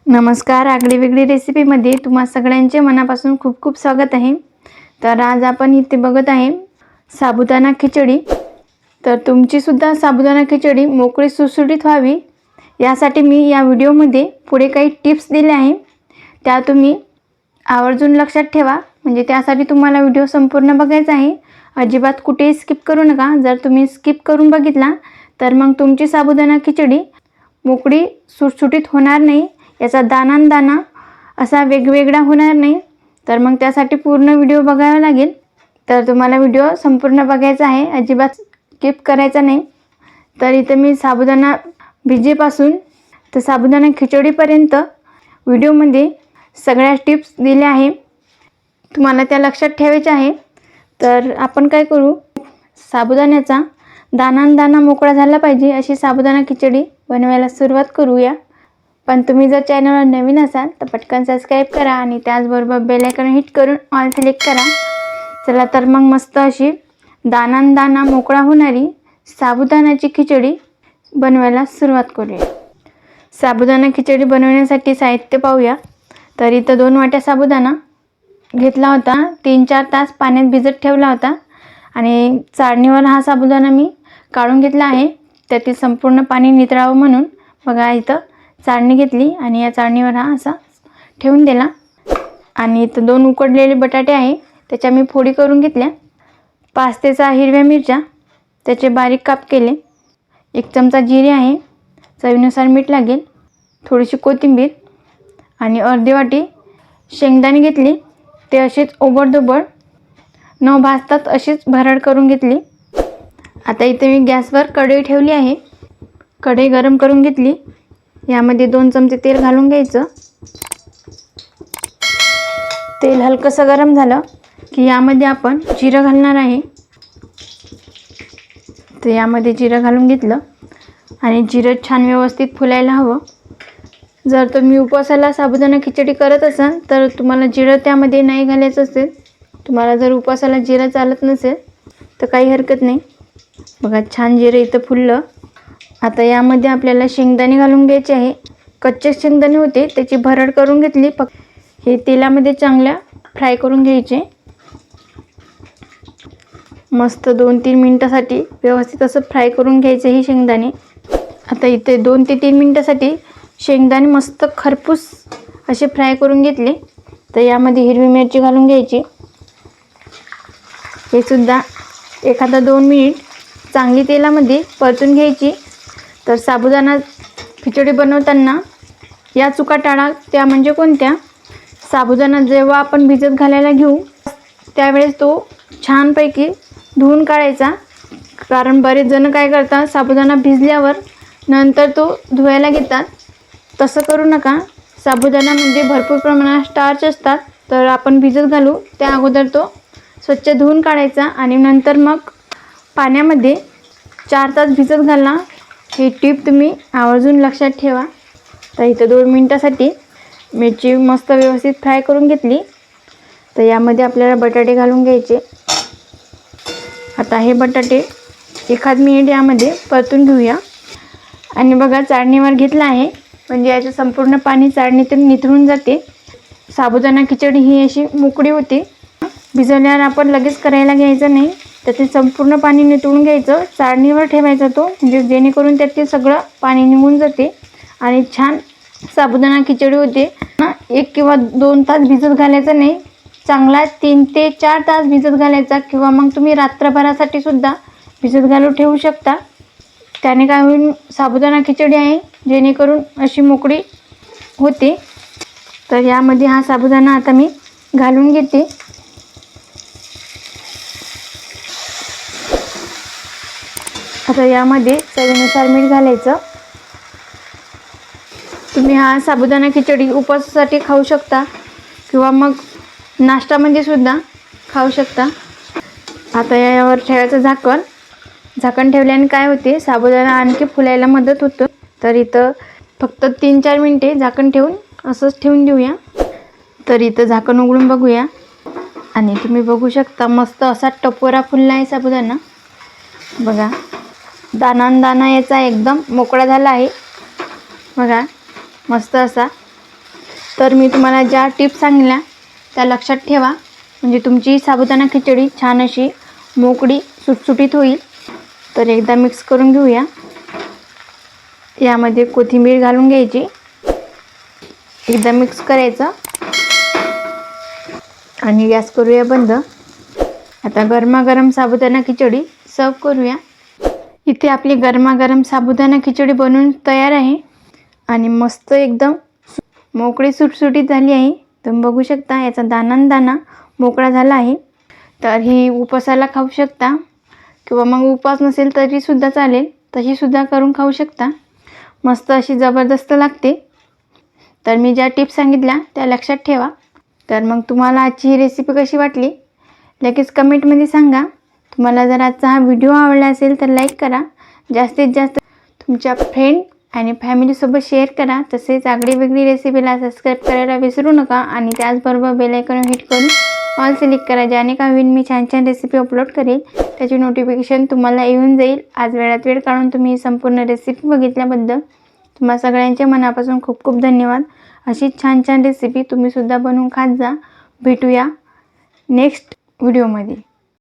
नमस्कार. आगळी वेगळी रेसिपीमध्ये तुम्हा सगळ्यांचे मनापासून खूप खूप स्वागत आहे. तर आज आपण इथे बघत आहे साबुदाणा खिचडी. तर तुमची सुद्धा साबुदाणा खिचडी मोकळी सुटसुटीत व्हावी यासाठी मी या व्हिडिओमध्ये पुढे काही टिप्स दिले आहे. त्या तुम्ही आवर्जून लक्षात ठेवा. म्हणजे त्यासाठी तुम्हाला व्हिडिओ संपूर्ण बघायचा आहे. अजिबात कुठेही स्किप करू नका. जर तुम्ही स्किप करून बघितला तर मग तुमची साबुदाणा खिचडी मोकळी सुटसुटीत होणार नाही. याचा दाना असा वेगवेगळा होणार नाही. तर मग त्यासाठी पूर्ण व्हिडिओ बघावा लागेल. तर तुम्हाला व्हिडिओ संपूर्ण बघायचा आहे, अजिबात स्किप करायचा नाही. तर इथं मी साबुदाणा भिजेपासून तर साबुदाणा खिचडीपर्यंत व्हिडिओमध्ये सगळ्या टिप्स दिल्या आहे. तुम्हाला त्या लक्षात ठेवायच्या आहे. तर आपण काय करू, साबुदाण्याचा दाना मोकळा झाला पाहिजे अशी साबुदाणा खिचडी बनवायला सुरुवात करूया. पण तुम्ही जर चॅनलवर नवीन असाल तर पटकन सबस्क्राईब करा आणि त्याचबरोबर बेल आयकॉन हिट करून ऑल सिलेक्ट करा. चला तर मग मस्त अशी दाना मोकळा होणारी साबुदाण्याची खिचडी बनवायला सुरुवात करूया. साबुदाणा खिचडी बनवण्यासाठी साहित्य पाहूया. तर इथं 2 वाट्या साबुदाणा घेतला होता. 3-4 तास पाण्यात भिजत ठेवला होता आणि चाळणीवर हा साबुदाणा मी काढून घेतला आहे, त्यातील संपूर्ण पाणी नितळावं म्हणून. बघा इथं चाळणी घेतली आणि या चाळणीवर हा असा ठेवून दिला. आणि इथं 2 उकडलेले बटाटे आहे, त्याच्या मी फोडी करून घेतल्या. 5 ते 6 हिरव्या मिरच्या, त्याचे बारीक काप केले. 1 चमचा जिरे आहे, चवीनुसार मीठ लागेल, थोडीशी कोथिंबीर आणि अर्धी वाटी शेंगदाणे घेतली. ते असेच ओबडधोबड न भाजतात अशीच भरड करून घेतली. आता इथे मी गॅसवर कढई ठेवली आहे. कढई गरम करून घेतली. यामध्ये 2 चमचे तेल घालून घ्यायचं. तेल हलकंसं गरम झालं की यामध्ये आपण जिरं घालणार आहे. तर यामध्ये जिरं घालून घेतलं आणि जिरं छान व्यवस्थित फुलायला हवं. जर तुम्ही उपवासाला साबुदाणा खिचडी करत असाल तर तुम्हाला जिरं त्यामध्ये नाही घालायचं असेल. तुम्हाला जर उपवासाला जिरं चालत नसेल तर काही हरकत नाही. बघा छान जिरं इथं फुललं. आता यामध्ये आपल्याला शेंगदाणे घालून घ्यायचे आहे. कच्चे शेंगदाणे होते, त्याची भरड करून घेतली. हे तेलामध्ये चांगल्या फ्राय करून घ्यायचे. मस्त 2-3 मिनटासाठी व्यवस्थित असं फ्राय करून घ्यायचे हे शेंगदाणे. आता इथे 2 ते 3 मिनटासाठी शेंगदाणे मस्त खरपूस असे फ्राय करून घेतले. तर यामध्ये हिरवी मिरची घालून घ्यायची. हे सुद्धा 1-2 मिनिट चांगली तेलामध्ये परतून घ्यायची. तर साबुदाणा खिचडी बनवताना या चुका टाळा. त्या म्हणजे कोणत्या, साबुदाणा जेव्हा आपण भिजत घालायला घेऊ त्यावेळेस तो छानपैकी धुवून काढायचा. कारण बरेच जण काय करतात, साबुदाणा भिजल्यावर नंतर तो धुवायला घेतात. तसं करू नका. साबुदाण्यामध्ये भरपूर प्रमाणात स्टार्च असतात. तर आपण भिजत घालू त्या अगोदर तो स्वच्छ धुवून काढायचा आणि नंतर मग पाण्यामध्ये 4 तास भिजत घाला. ही टीप तुम्ही आवर्जून लक्षात ठेवा. तर इथं 2 मिनटासाठी मिरची मस्त व्यवस्थित फ्राय करून घेतली. तर यामध्ये आपल्याला बटाटे घालून घ्यायचे. आता हे बटाटे 1 मिनिट यामध्ये परतून घेऊया. आणि बघा चाळणीवर घेतला आहे, म्हणजे याचं संपूर्ण पाणी चाळणीतून निथळून जाते. साबुदाणा खिचडी ही अशी मोकळी होते. भिजवल्यावर आपण लगेच करायला घ्यायचं नाही, त्यातील संपूर्ण पाणी निथळून घ्यायचं. चाळणीवर ठेवायचा तो, म्हणजे जेणेकरून त्यातील सगळं पाणी निघून जाते आणि छान साबुदाणा खिचडी होते. 1 किंवा 2 तास भिजत घालायचं नाही, चांगला 3 ते 4 तास भिजत घालायचा. किंवा मग तुम्ही रात्रभरासाठी सुद्धा भिजत घालून ठेवू शकता. त्याने काय होईल, साबुदाणा खिचडी आहे जेणेकरून अशी मोकळी होते. तर यामध्ये हा साबुदाणा आता मी घालून घेते. आता यामध्ये चवीनुसार मीठ घालायचं. तुम्ही हा साबुदाणा खिचडी उपवासासाठी खाऊ शकता किंवा मग नाश्त्यामध्ये सुद्धा खाऊ शकता. आता यावर ठेवायचं झाकण ठेवल्याने काय होते, साबुदाणा आणखी फुलायला मदत होतं. तर इथं फक्त 3-4 मिनटे झाकण ठेवून असंच ठेवून देऊया. तर इथं झाकण उघडून बघूया आणि तुम्ही बघू शकता मस्त असा टपोरा फुलला आहे साबुदाणा. बघा दाना याचा एकदम मोकळा झाला आहे. बघा मस्त असा तर मी तुम्हाला ज्या टिप्स सांगितल्या त्या लक्षात ठेवा, म्हणजे तुमची साबुदाणा खिचडी छान अशी मोकळी सुटसुटीत होईल. तर एकदा मिक्स करून घेऊया. यामध्ये कोथिंबीर घालून घ्यायची, एकदा मिक्स करायचं आणि गॅस करूया बंद. आता गरमागरम साबुदाणा खिचडी सर्व करूया. इथे आपली गरमागरम साबुदाणा खिचडी बनवून तयार आहे आणि मस्त एकदम मोकळी सुटसुटीत झाली आहे. तुम्ही बघू शकता याचा दाना मोकळा झाला आहे. तर ही उपासाला खाऊ शकता किंवा मग उपास नसेल तरी सुद्धा चालेल, तशी सुद्धा करून खाऊ शकता. मस्त अशी जबरदस्त लागते. तर मी ज्या टिप्स सांगितल्या त्या लक्षात ठेवा. तर मग तुम्हाला आजची ही रेसिपी कशी वाटली लगेच कमेंटमध्ये सांगा. तुम्हाला जर आजचा हा व्हिडिओ आवडला असेल तर लाईक करा, जास्तीत जास्त तुमच्या फ्रेंड आणि फॅमिलीसोबत शेअर करा. तसेच आगळी वेगळी रेसिपीला सबस्क्राईब करायला विसरू नका आणि त्याचबरोबर बेल आयकॉन हिट करून ऑल सिलेक्ट करा, ज्याने का होईल मी छान छान रेसिपी अपलोड करेल त्याची नोटिफिकेशन तुम्हाला येऊन जाईल. आज वेळात वेळ काढून तुम्ही ही संपूर्ण रेसिपी बघितल्याबद्दल तुम्हा सगळ्यांचे मनापासून खूप खूप धन्यवाद. अशीच छान छान रेसिपी तुम्हीसुद्धा बनवून खात जा. भेटूया नेक्स्ट व्हिडिओमध्ये.